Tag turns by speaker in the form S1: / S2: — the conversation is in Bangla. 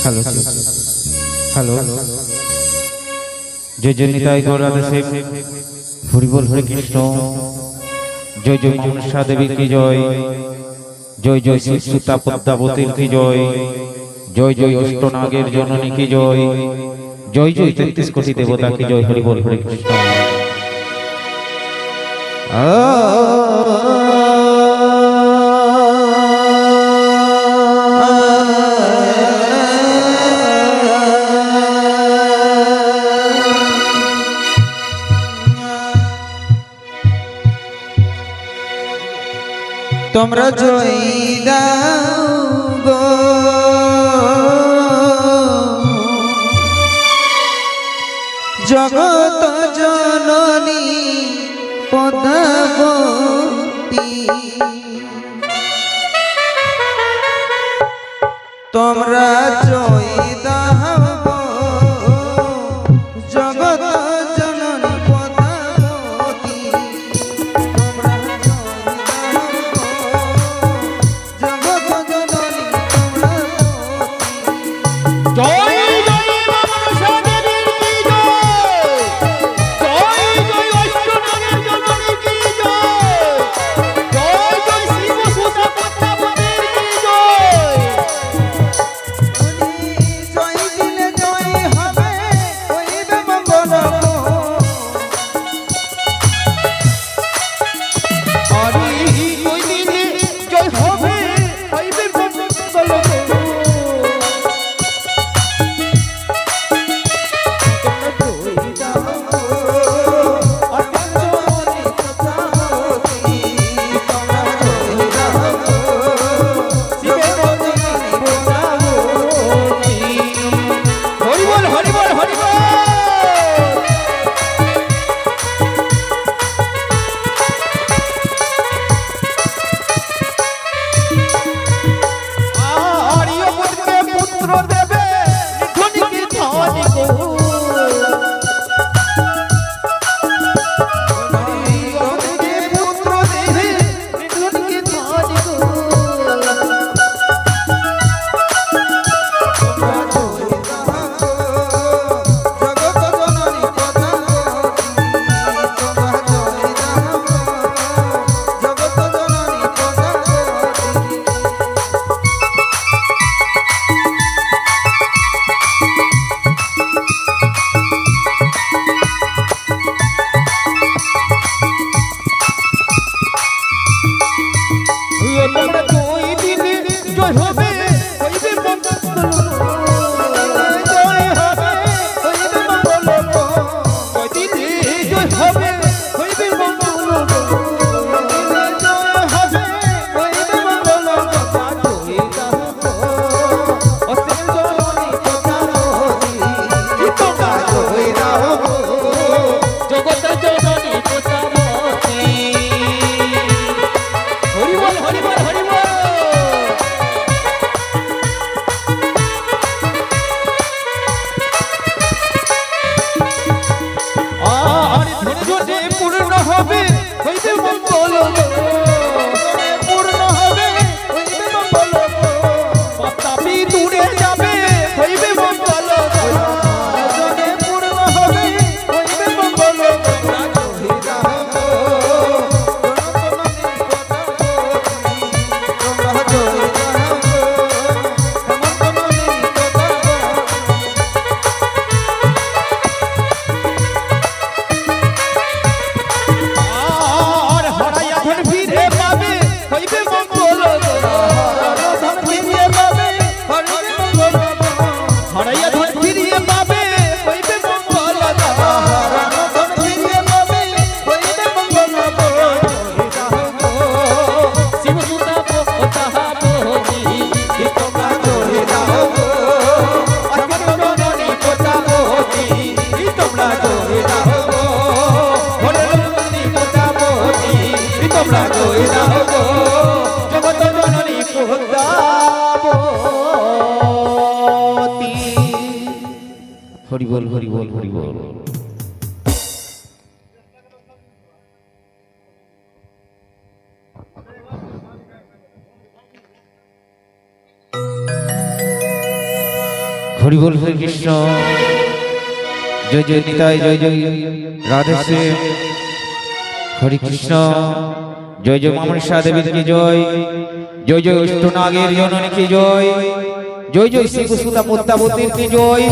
S1: হ্যালো হ্যালো জয় জয় নিতাই গৌর রাধে শিব হরি বল হরে কৃষ্ণ। জয় জয় মনসা দেবীর কি জয়, জয় জয় শিব সুতা পদ্মাবতীর কি জয়, জয় জয় অষ্টনাগের জননী কি জয়, জয় জয় 33 কোটি দেবতা কি জয়। হরি বল হরে কৃষ্ণ।
S2: তোমরা জয় দাও গো জগত জননী পদ্মাবতী, তোমরা জয় দাও গো জগত জননী পদ্মাবতী, তোমরা
S1: হরি বল হরি বল হরি বল। হরি বল হরে কৃষ্ণ জয় জয় নিতাই জয় জয় রাধে শ্যাম হরে কৃষ্ণ জয় জয় মনসা দেবীর কি জয় জয় জয় অষ্টনাগের জননী কি জয় জয় জয় শ্রী সুতা পদ্মাবতীর কি জয়।